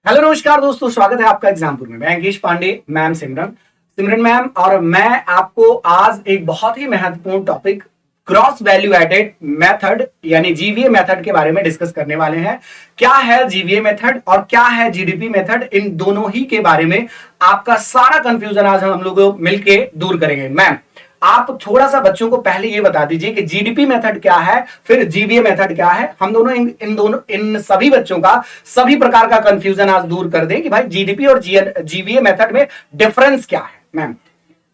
Hello नमस्कार दोस्तों, स्वागत है आपका एग्जामपुर में। मैं अंकेश पांडे, मैम सिमरन सिमरन मैम, और मैं आपको आज एक बहुत ही महत्वपूर्ण topic gross value added method यानी जीवीए मेथड के बारे में डिस्कस करने वाले हैं। क्या है जीवीए मेथड और क्या है जीडीपी मेथड, इन दोनों ही के बारे में आपका सारा कंफ्यूजन आज हम लोग मिलके दूर करेंगे। मैम, आप थोड़ा सा बच्चों को पहले ये बता दीजिए कि जीडीपी मेथड क्या है, फिर जीवीए मेथड क्या है। हम दोनों इन सभी बच्चों का सभी प्रकार का कंफ्यूजन आज दूर कर दें कि भाई जीडीपी और जीवीए मेथड में डिफरेंस क्या है। Ma'am,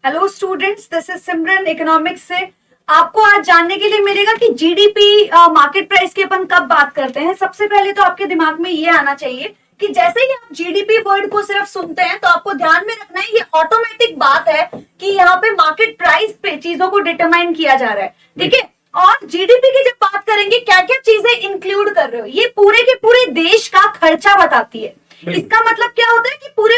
hello students, this is Simran economics से। आपको आज जानने के लिए मिलेगा कि जीडीपी मार्केट प्राइस की अपन कब बात करते हैं। सबसे पहले तो आपके दिमाग में ये आना चाहिए कि जैसे ही आप जीडीपी वर्ड को सिर्फ सुनते हैं तो आपको ध्यान में रखना है ये ऑटोमेटिक बात है कि यहाँ पे मार्केट प्राइस पे चीजों को डिटरमाइन किया जा रहा है, ठीक है। और जीडीपी की जब बात करेंगे क्या क्या चीजें इंक्लूड कर रहे हो, ये पूरे के पूरे देश का खर्चा बताती है। इसका मतलब क्या होता है कि पूरे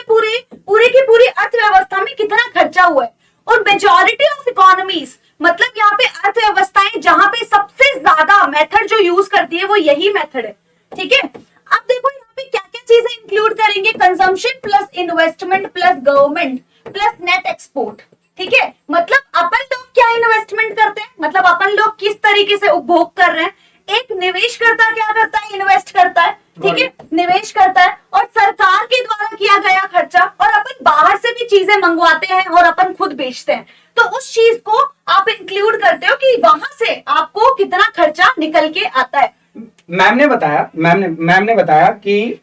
की पूरी अर्थव्यवस्था में कितना खर्चा हुआ है। और मेजॉरिटी ऑफ इकोनॉमीज, मतलब यहाँ पे अर्थव्यवस्थाएं जहां पे सबसे ज्यादा मेथड जो यूज करती है वो यही मेथड है, ठीक है। अब देखो यहाँ पे क्या क्या चीजें इंक्लूड करेंगे, consumption plus investment plus government plus net export, ठीक है। मतलब अपन लोग क्या इन्वेस्टमेंट करते हैं, मतलब अपन लोग किस तरीके से उपभोग कर रहे हैं। एक निवेशकर्ता क्या करता है, इन्वेस्ट करता है, ठीक है, निवेश करता है और सरकार के द्वारा किया गया खर्चा, और अपन बाहर से भी चीजें मंगवाते हैं और अपन खुद बेचते हैं। तो उस चीज को आप इंक्लूड करते हो कि वहां से आपको कितना खर्चा निकल के आता है। मैम ने बताया कि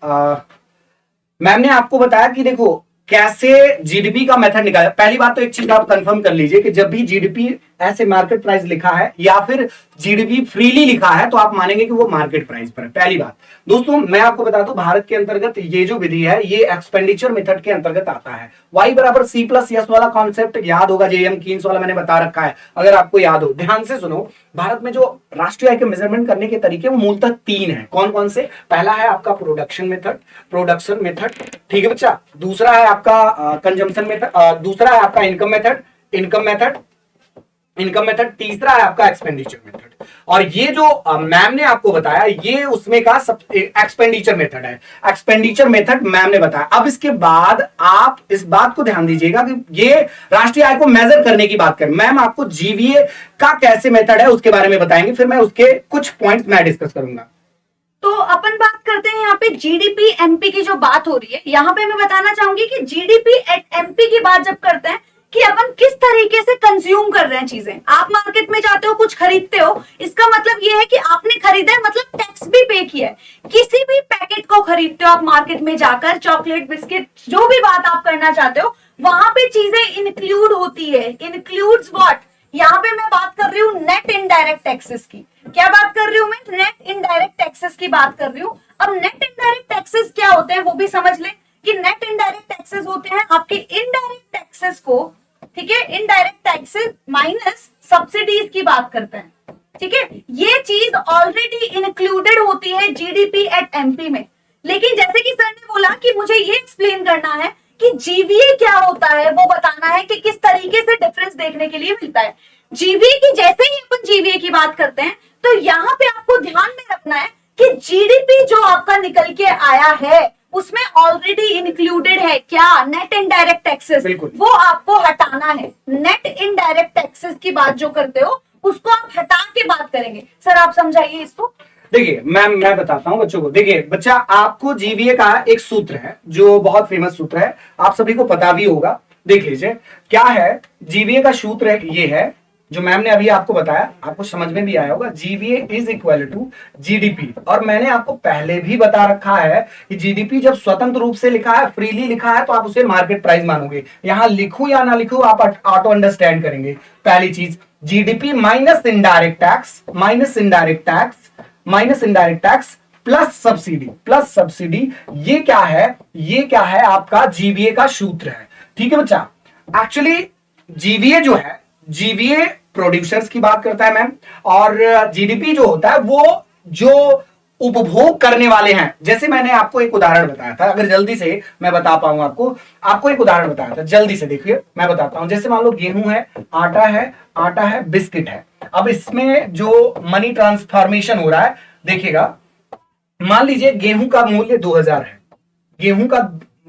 मैम ने आपको बताया कि देखो कैसे जीडीपी का मेथड निकाला। पहली बात तो एक चीज आप कंफर्म कर लीजिए कि जब भी जीडीपी ऐसे मार्केट प्राइस लिखा है या फिर जीडीपी फ्रीली लिखा है तो आप मानेंगे कि वो मार्केट प्राइस पर है। पहली बात दोस्तों, मैं आपको बता दूं, भारत के अंतर्गत ये जो विधि है ये एक्सपेंडिचर मेथड के अंतर्गत आता है। वाई बराबर सी प्लस यस वाला कॉन्सेप्ट याद होगा, जेएम कीन्स वाला मैंने बता रखा है, अगर आपको याद हो। ध्यान से सुनो, भारत में जो राष्ट्रीय आय के मेजरमेंट करने के तरीके वो मूलतः तीन है। कौन कौन से? पहला है आपका प्रोडक्शन मेथड, ठीक है बच्चा। दूसरा है आपका कंजम्पशन मेथड, दूसरा है आपका इनकम मेथड, तीसरा है आपका एक्सपेंडिचर मेथड। और ये जो मैम ने आपको बताया ये उसमें का सब एक्सपेंडिचर मेथड है। एक्सपेंडिचर मेथड मैम ने बताया। अब इसके बाद आप इस बात को ध्यान दीजिएगा कि ये राष्ट्रीय आय को मेजर करने की बात करें। मैम आपको जीवीए का कैसे मेथड है उसके बारे में बताएंगे, फिर मैं उसके कुछ पॉइंट्स मैं डिस्कस करूंगा। तो अपन बात करते हैं यहाँ पे जीडीपी एमपी की जो बात हो रही है। यहाँ पे मैं बताना चाहूंगी कि जीडीपी एट एमपी की बात जब करते हैं कि अपन किस तरीके से कंज्यूम कर रहे हैं चीजें। आप मार्केट में जाते हो, कुछ खरीदते हो, इसका मतलब ये है कि आपने खरीदा है, मतलब टैक्स भी पे किया है। किसी भी पैकेट को खरीदते हो आप मार्केट में जाकर, चॉकलेट, बिस्किट, जो भी बात आप करना चाहते हो, वहां पे चीजें इंक्लूड होती है। Includes what? यहाँ पे मैं बात कर रही हूँ नेट इनडायरेक्ट टैक्सेस की। क्या बात कर रही हूँ मैं? नेट इनडायरेक्ट टैक्सेस की बात कर रही हूँ। अब नेट इनडायरेक्ट टैक्सेस क्या होते हैं वो भी समझ लें कि नेट इनडायरेक्ट टैक्सेस होते हैं आपके इनडायरेक्ट टैक्सेस को, ठीक है, इनडायरेक्ट टैक्सेस माइनस सब्सिडीज की बात करते हैं, ठीक है। ये चीज ऑलरेडी इंक्लूडेड होती है जीडीपी एट एमपी में। लेकिन जैसे कि सर ने बोला कि मुझे ये एक्सप्लेन करना है कि जीवीए क्या होता है, वो बताना है कि किस तरीके से डिफरेंस देखने के लिए मिलता है। जीवीए की जैसे ही अपन जीवीए की बात करते हैं तो यहाँ पे आपको ध्यान में रखना है कि जीडीपी जो आपका निकल के आया है उसमें ऑलरेडी इंक्लूडेड है क्या? Net indirect taxes. वो आपको हटाना है। नेट इनडायरेक्ट टैक्सेस की बात जो करते हो उसको आप हटा के बात करेंगे। सर आप समझाइए इसको। देखिए मैम, मैं बताता हूं बच्चों को। देखिए बच्चा, आपको जीवीए का एक सूत्र है जो बहुत फेमस सूत्र है, आप सभी को पता भी होगा। देख लीजिए क्या है जीवीए का सूत्र। ये है जो मैम ने अभी आपको बताया, आपको समझ में भी आया होगा। GVA is equal to GDP. और मैंने आपको पहले भी बता रखा है कि जीडीपी जब स्वतंत्र रूप से लिखा है, फ्रीली लिखा है, तो आप उसे मार्केट प्राइस मानोगे। यहां लिखूं या ना लिखूं आप ऑटो अंडरस्टैंड करेंगे। पहली चीज, GDP minus indirect tax plus subsidy. ये क्या है आपका जीवीए का सूत्र है, ठीक है बच्चा। एक्चुअली जीवीए जो है, जीवीए प्रोड्यूसर्स की बात करता है मैम, और जीडीपी जो होता है वो जो उपभोग करने वाले हैं। जैसे मैंने आपको एक उदाहरण बताया था, अगर जल्दी से मैं बता पाऊं आपको एक उदाहरण बताया था, जल्दी से देखिए मैं बताता हूं। जैसे मान लो गेहूं है, आटा है, बिस्किट है। अब इसमें जो मनी ट्रांसफॉर्मेशन हो रहा है, देखिएगा, मान लीजिए गेहूं का मूल्य 2000 है, गेहूं का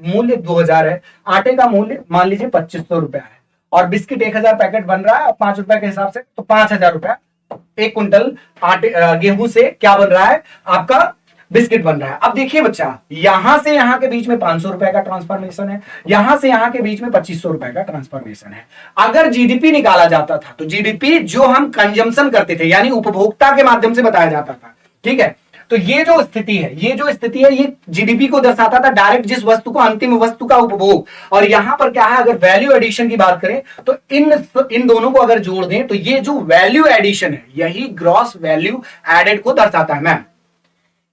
मूल्य 2000 है, आटे का मूल्य मान लीजिए 2500 रुपया है, और बिस्किट 1000 पैकेट बन रहा है और 5 रुपए के हिसाब से तो 5000 रुपया एक कुंटल आटे गेहूं से क्या बन रहा है, आपका बिस्किट बन रहा है। अब देखिए बच्चा, यहां से यहां के बीच में 500 रुपए का ट्रांसफॉर्मेशन है, यहां से यहां के बीच में 2500 रुपए का ट्रांसफॉर्मेशन है। अगर जीडीपी निकाला जाता था तो जीडीपी जो हम कंजम्पशन करते थे यानी उपभोक्ता के माध्यम से बताया जाता था, ठीक है, तो ये जो स्थिति है ये जीडीपी को दर्शाता था, डायरेक्ट जिस वस्तु को, अंतिम वस्तु का उपभोग। और यहां पर क्या है, अगर वैल्यू एडिशन की बात करें तो इन दोनों को अगर जोड़ दें तो ये जो वैल्यू एडिशन है यही ग्रॉस वैल्यू एडेड को दर्शाता है। मैम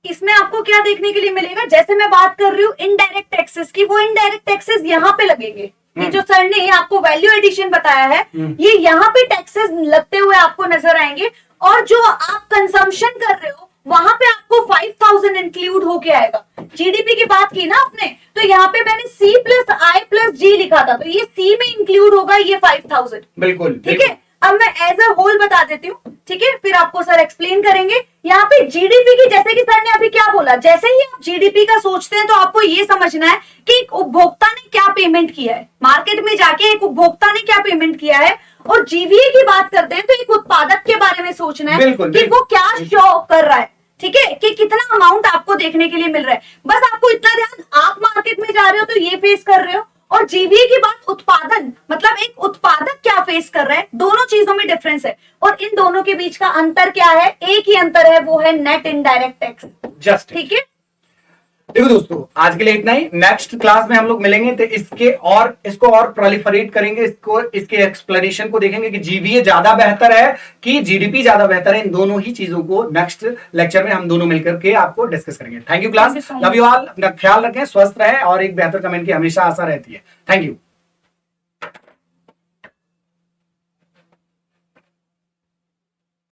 इसमें आपको क्या देखने के लिए मिलेगा, जैसे मैं बात कर रही हूँ इनडायरेक्ट टैक्सेस की, वो इनडायरेक्ट टैक्सेस यहाँ पे लगेंगे। ये जो सर ने आपको वैल्यू एडिशन बताया है, ये यहाँ पे टैक्सेस लगते हुए आपको नजर आएंगे, और जो आप कंजम्पशन कर रहे हो वहां पे आपको 5000 इंक्लूड होके आएगा। जीडीपी की बात की ना आपने, तो यहाँ पे मैंने C plus I plus G लिखा था, तो ये C में इंक्लूड होगा ये 5000। बिल्कुल, ठीक है। अब मैं एज अ होल बता देती हूँ, ठीक है, फिर आपको सर एक्सप्लेन करेंगे। यहाँ पे जीडीपी की, जैसे कि सर ने अभी क्या बोला, जैसे ही आप जीडीपी का सोचते हैं तो आपको ये समझना है कि एक उपभोक्ता ने क्या पेमेंट किया है, मार्केट में जाके एक उपभोक्ता ने क्या पेमेंट किया है। और जीवीए की बात करते हैं तो एक उत्पादक के बारे में सोचना है कि वो क्या शो कर रहा है, ठीक है, कि कितना अमाउंट आपको देखने के लिए मिल रहा है। बस आपको इतना ध्यान, आप मार्केट में जा रहे हो तो ये फेस कर रहे हो, और जीवीए की बात उत्पादन, मतलब एक उत्पादक क्या फेस कर रहा है, दोनों चीजों में डिफरेंस है। और इन दोनों के बीच का अंतर क्या है, एक ही अंतर है, वो है नेट इनडायरेक्ट टैक्स। जस्ट ठीक है, देखो दोस्तों, आज के लिए इतना ही। नेक्स्ट क्लास में हम लोग मिलेंगे तो इसको और प्रोलिफरेट करेंगे, इसके एक्सप्लेनेशन को देखेंगे कि जीवीए ज्यादा बेहतर है कि जीडीपी ज्यादा बेहतर है। इन दोनों ही चीजों को नेक्स्ट लेक्चर में हम दोनों मिलकर के आपको डिस्कस करेंगे। Thank you class, love you all, अपना ख्याल रखें, स्वस्थ रहे, और एक बेहतर कमेंट की हमेशा आशा रहती है। Thank you.